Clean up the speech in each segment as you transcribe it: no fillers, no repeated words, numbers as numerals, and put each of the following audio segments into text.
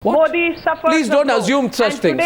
What? Modi suffers. Please don't assume such things.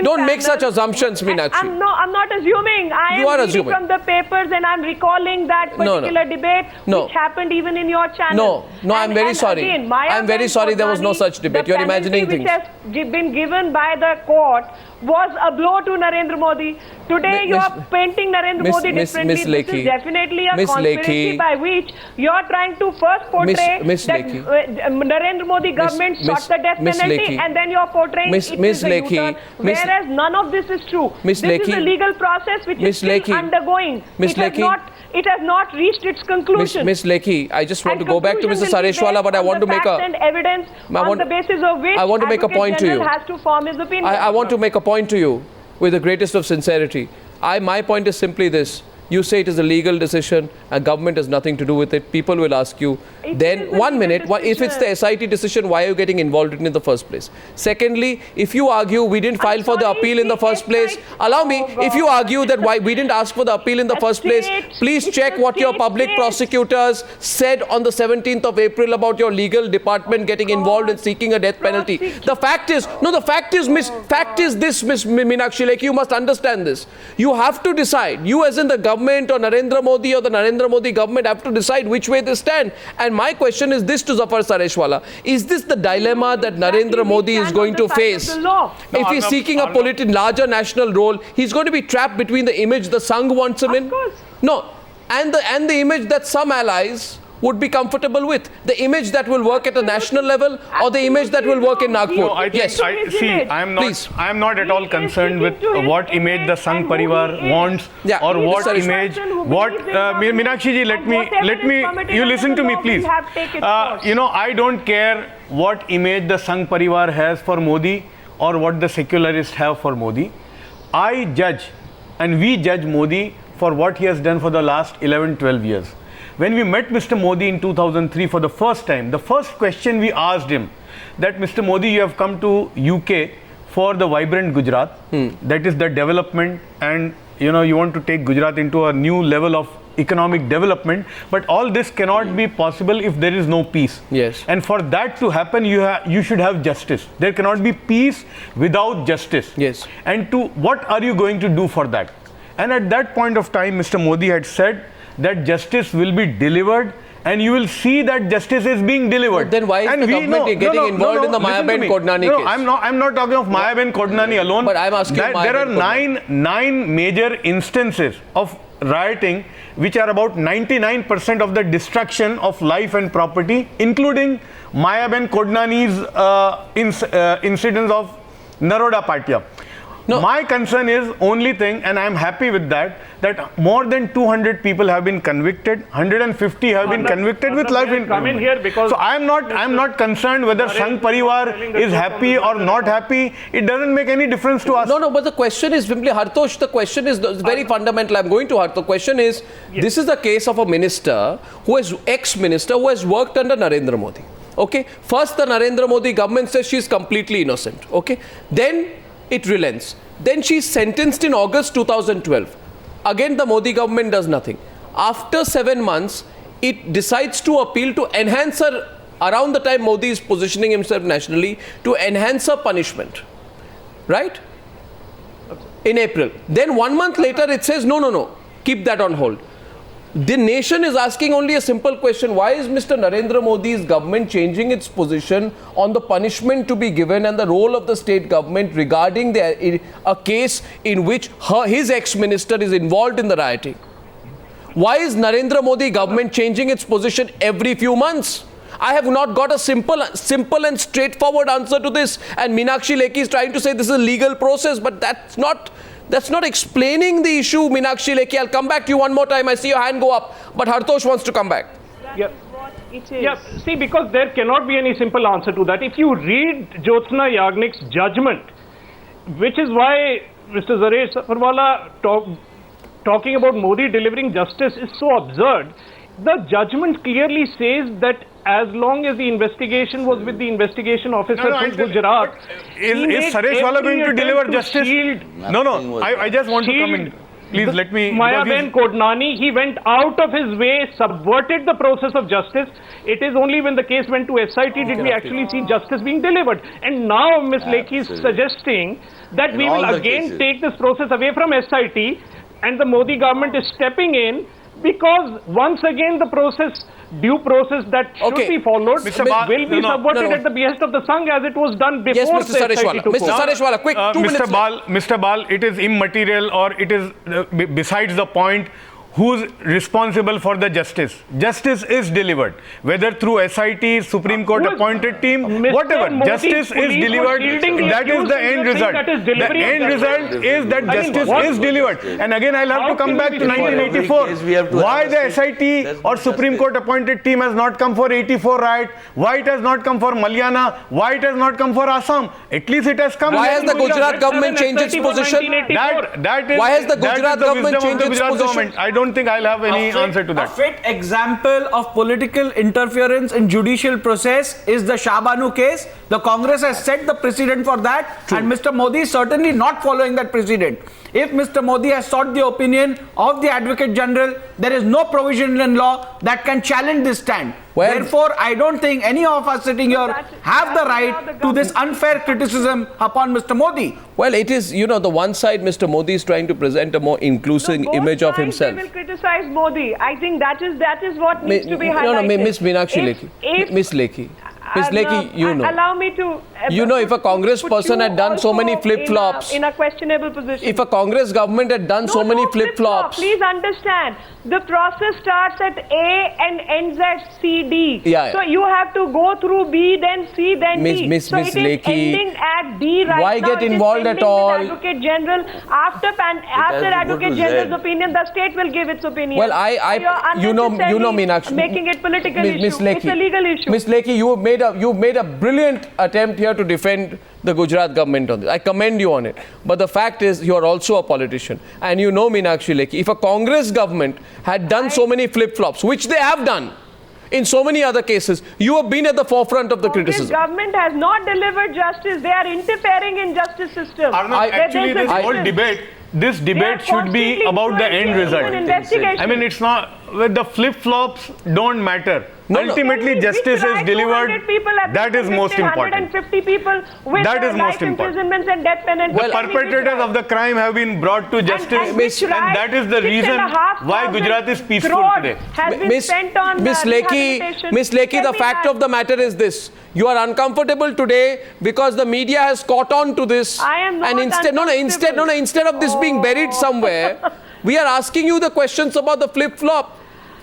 Don't make such assumptions, Meenakshi. I'm not assuming. I am reading from the papers and I'm recalling that particular debate which happened even in your channel. No, I'm very sorry. Again, I'm very sorry there was no such debate. You're imagining things. The penalty which has been given by the court was a blow to Narendra Modi. Today you are painting Narendra Modi differently. This is definitely a conspiracy by which you are trying to first portray that Narendra Modi government sought the death penalty and then you are portraying it is a U-turn, whereas none of this is true. This is a legal process which is still undergoing. It has not reached its conclusion. Miss Lekhi, I just want to go back to Mr. Sareshwala, but I want to make a evidence on the basis of which I want to make a point to you. Has to form his opinion. I want to make a point to you with the greatest of sincerity. My point is simply this. You say it is a legal decision and government has nothing to do with it. People will ask you, then 1 minute, if it's the SIT decision, why are you getting involved in it in the first place? Secondly, if you argue we didn't file for the appeal in the first place, allow me, if you argue that why we didn't ask for the appeal in the first place, please check what your public prosecutors said on the 17th of April about your legal department getting involved in seeking a death penalty. The fact is this, Miss Meenakshi Lekhi, you must understand this. You have to decide, you as in the government or Narendra Modi or the Narendra Modi government have to decide which way they stand. And my question is this to Zafar Sareshwala. Is this the dilemma that Narendra Modi is going to face? If he's seeking a larger national role, he's going to be trapped between the image the Sangh wants him in. No. And the image that some allies would be comfortable with. The image that will work at a national level or the image that will work in Nagpur. No, I am not at all concerned with what image the Sangh Parivar wants or what image, Meenakshi ji, let me, you listen to me please. I don't care what image the Sangh Parivar has for Modi or what the secularists have for Modi. I judge and we judge Modi for what he has done for the last 11-12 years. When we met Mr. Modi in 2003 for the first time, the first question we asked him that Mr. Modi, you have come to UK for the vibrant Gujarat, that is the development, and you want to take Gujarat into a new level of economic development, but all this cannot be possible if there is no peace. Yes. And for that to happen, you should have justice. There cannot be peace without justice. Yes. And what are you going to do for that? And at that point of time, Mr. Modi had said that justice will be delivered and you will see that justice is being delivered. But then why is the government getting involved in the Mayaben Kodnani case? I'm not talking of Mayaben Kodnani alone. But I'm asking that there are nine major instances of rioting which are about 99% of the destruction of life and property, including Mayaben Kodnani's incidents of Naroda Patia. No. My concern is only thing, and I am happy with that more than 200 people have been convicted, 150 have been convicted with life in prison. So I am not concerned whether Sangh Parivar is happy or not happy. It doesn't make any difference to us. No, but the question is simply, Hartosh, the question is very fundamental. I'm going to Hartosh. The question is, this is the case of a minister who is ex-minister who has worked under Narendra Modi. Okay, first the Narendra Modi government says she is completely innocent. Okay, then it relents. Then she's sentenced in August 2012. Again, the Modi government does nothing. After 7 months, it decides to appeal to enhance her, around the time Modi is positioning himself nationally, to enhance her punishment. Right? In April. Then 1 month later, it says, no, keep that on hold. The nation is asking only a simple question. Why is Mr. Narendra Modi's government changing its position on the punishment to be given and the role of the state government regarding a case in which his ex-minister is involved in the rioting? Why is Narendra Modi government changing its position every few months? I have not got a simple and straightforward answer to this. And Meenakshi Lekhi is trying to say this is a legal process, but that's not explaining the issue, Meenakshi Lekhi. I'll come back to you one more time. I see your hand go up, but Hartosh wants to come back. See, because there cannot be any simple answer to that. If you read Jyotsna Yagnik's judgment, which is why Mr. Zaresh Safarwala talking about Modi delivering justice is so absurd. The judgment clearly says that as long as the investigation was with the investigation officer from Gujarat, is Sareshwala going to deliver justice? No, I just want to come in. Please let me. Mayaben Kodnani, he went out of his way, subverted the process of justice. It is only when the case went to SIT did we actually see justice being delivered. And now Ms. Lekhi is suggesting that we will again take this process away from SIT, and the Modi government is stepping in because once again the due process that should be followed will be subverted at the behest of the Sangh as it was done before. Yes, Mr. Sareshwala. Mr. Sareshwala, quick, 2 minutes. Mr. Bal, it is immaterial, or it is besides the point who's responsible for the justice. Justice is delivered, whether through SIT, Supreme Court appointed team, whatever. Justice is delivered. That is the end result. The end result is that justice is delivered. And again, I'll have to come back to 1984. Why the SIT or Supreme Court appointed team has not come for 84 riot? Why it has not come for Malyana? Why it has not come for Assam? At least it has come. Why has the Gujarat government changed its position? Why has the Gujarat government changed its position? I don't think I'll have any answer to that. A fit example of political interference in judicial process is the Shahbanu case. The Congress has set the precedent for that, and Mr. Modi is certainly not following that precedent. If Mr. Modi has sought the opinion of the Advocate General, there is no provision in law that can challenge this stand. Therefore, I don't think any of us sitting here have the right to this unfair criticism upon Mr. Modi. Well, it is, the one side Mr. Modi is trying to present a more inclusive image of himself. They will criticize Modi. I think that is what needs to be highlighted. No, Miss Meenakshi Lekhi. Miss Lekhi. Miss Lekhi, allow me to. If a Congress person had done so many flip-flops. In a questionable position. If a Congress government had done so many flip-flops. Please understand, the process starts at A and ends at C, D. Yeah. So you have to go through B, then C, then D. Miss So it is Lekhi, ending at D right now. why get involved at all? Advocate General, after Advocate General's opinion, the state will give its opinion. Well, Meenakshi, making it political issue. It's a legal issue. Miss Lekhi, you've made a brilliant attempt here to defend the Gujarat government on this. I commend you on it. But the fact is, you are also a politician. And Meenakshi Lekhi, if a Congress government had done so many flip-flops, which they have done in so many other cases, you have been at the forefront of the criticism. This government has not delivered justice. They are interfering in justice system. Actually, this debate should be about the end result. I mean, it's not, the flip-flops don't matter. Ultimately, justice is delivered. That is most important. 150 people with that is most life imprisonments and death penalty. The perpetrators of the crime have been brought to justice, and that is the reason why Gujarat is peaceful today. Miss Lekhi, the fact of the matter is this: you are uncomfortable today because the media has caught on to this. I am not instead of this being buried somewhere, we are asking you the questions about the flip-flop.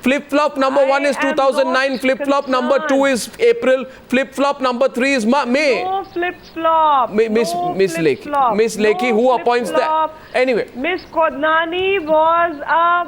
Flip-flop number 1 is 2009, flip-flop number 2 is April, flip-flop number 3 is May. No flip-flop. Miss Lekhi, who appoints that? Anyway. Miss Kodnani was a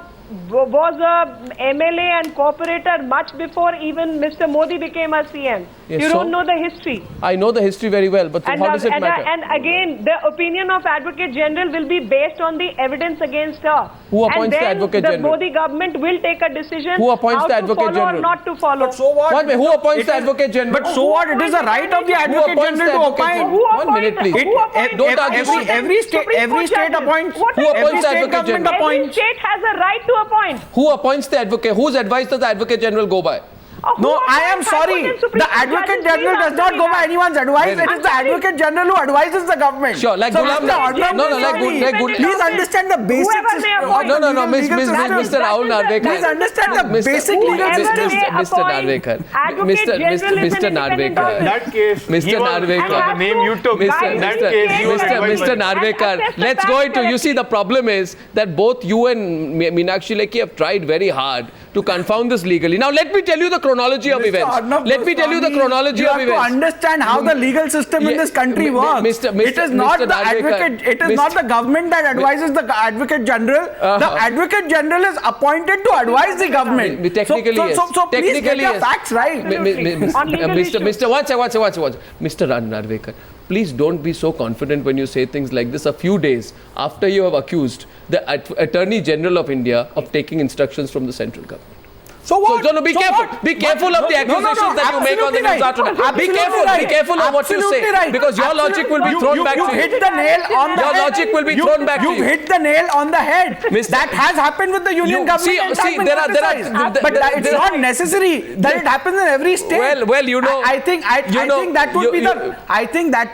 MLA and corporator much before even Mr. Modi became a CM. Yes, you don't know the history. I know the history very well, but how does it matter? And again, the opinion of Advocate General will be based on the evidence against her. Who appoints the Advocate General? The Modi government will take a decision. Who appoints the Advocate General? Or not to follow. But so what? Who appoints the Advocate General? But so what? It is the right of the Advocate General to opine. 1 minute, please. Don't argue. Every state appoints. Who appoints the Advocate General? Every state has a right to appoint. Who appoints the advocate? Whose advice does the Advocate General go by? No, I am sorry. The Advocate General does not go by anyone's advice. It is the Advocate General who advises the government. Sure, like please understand the basics. Mr. Rahul Narvekar. Please understand the basic legal system. Mr. Narvekar. Mr. Narvekar. That case, Mr. Narvekar. The name you took. Mr. Narvekar. Let's go into. You see, the problem is that both you and Meenakshi Lekhi have tried very hard to confound this legally. Now, let me tell you the chronology of events. Let me tell you the chronology of events. You have to understand how the legal system in this country works. It is not the advocate. It is not the government that advises the Advocate General. The Advocate General is appointed to advise the government. Technically, yes. So please get your facts right. Mr. Narvekar, please don't be so confident when you say things like this a few days after you have accused the Attorney General of India of taking instructions from the central government. So what? So, no, be So careful. what? Be careful of the accusations that you make on the news after that. Be careful. Be careful of what you say. Right. Because your logic will be thrown back to you. You hit the nail on the head. Your logic will be thrown back to you. You've hit the nail on the head. That has happened with the union government. See, but it's not necessary that it happens in every state. Well, you know. I think that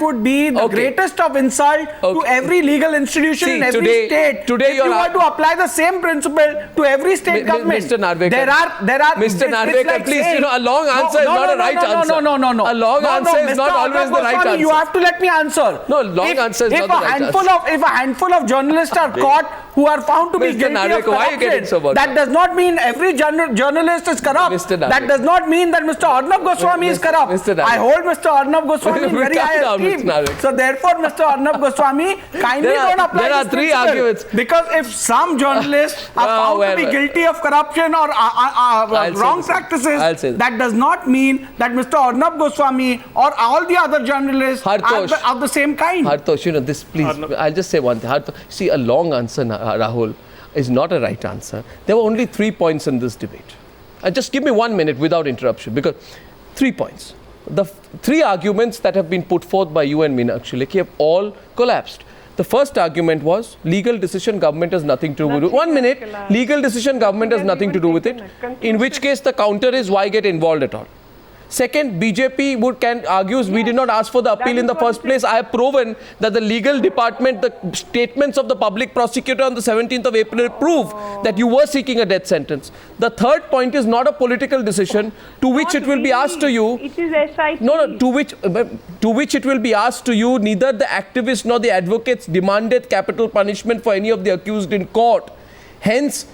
would be the greatest of insult to every legal institution in every state. Today if you were to apply the same principle to every state government. Mr. Narvekar. There are. Mr. Narvekar, please, a long answer is not a right answer. No. A long answer is not always the right answer. You have to let me answer. No, long answer is not the right answer. If a handful of journalists are caught who are found to be guilty of corruption, why are you getting so much? that does not mean every journalist is corrupt. That does not mean that Mr. Arnab Goswami is corrupt. I hold Mr. Arnab Goswami in very high esteem. So therefore, Mr. Arnab Goswami, kindly don't apply There are this three principle. arguments. Because if some journalists are found to be guilty of corruption or wrong practices, that does not mean that Mr. Arnab Goswami or all the other journalists are of the same kind. Hartosh, this please, I'll just say one thing. Hartosh, see, a long answer, Rahul, is not a right answer. There were only 3 points in this debate. Just give me 1 minute without interruption, because 3 points. The 3 arguments that have been put forth by you and Meenakshi Lekhi have all collapsed. The first argument was legal decision, government has nothing to do with it. 1 minute, legal decision, government has nothing to do with it. In which case the counter is why get involved at all. Second, BJP argues we did not ask for the appeal in the first place. I have proven that the legal department, the statements of the public prosecutor on the 17th of April prove that you were seeking a death sentence. The third point is not a political decision to which it will be asked to you. It is SIT. No, to which it will be asked to you, neither the activists nor the advocates demanded capital punishment for any of the accused in court. Hence,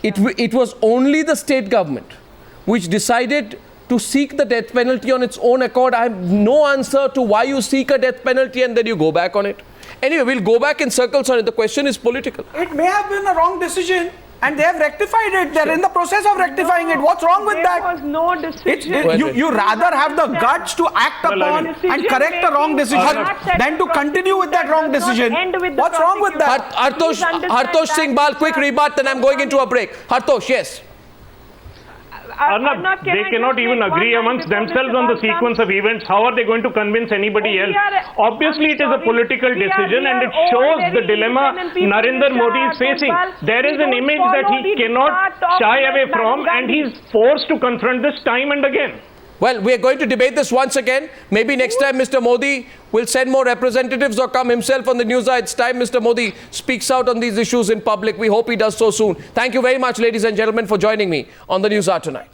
it was only the state government which decided to seek the death penalty on its own accord. I have no answer to why you seek a death penalty and then you go back on it. Anyway, we'll go back in circles on it. The question is political. It may have been a wrong decision and they have rectified it. They're in the process of rectifying it. What's wrong with that? There was no decision. You rather have the guts to act upon and correct a wrong decision than to continue with that wrong decision. What's wrong with that? Hartosh Singh Bal, quick rebut, then I'm going into a break. Hartosh, yes. Arnab, they cannot even agree amongst themselves on the sequence of events. How are they going to convince anybody else? Obviously, it is a political decision and it shows the dilemma Narendra Modi is facing. There is an image that he cannot shy away from and he's forced to confront this time and again. Well, we are going to debate this once again. Maybe next time Mr. Modi will send more representatives or come himself on the news. It's time Mr. Modi speaks out on these issues in public. We hope he does so soon. Thank you very much, ladies and gentlemen, for joining me on the News Hour tonight.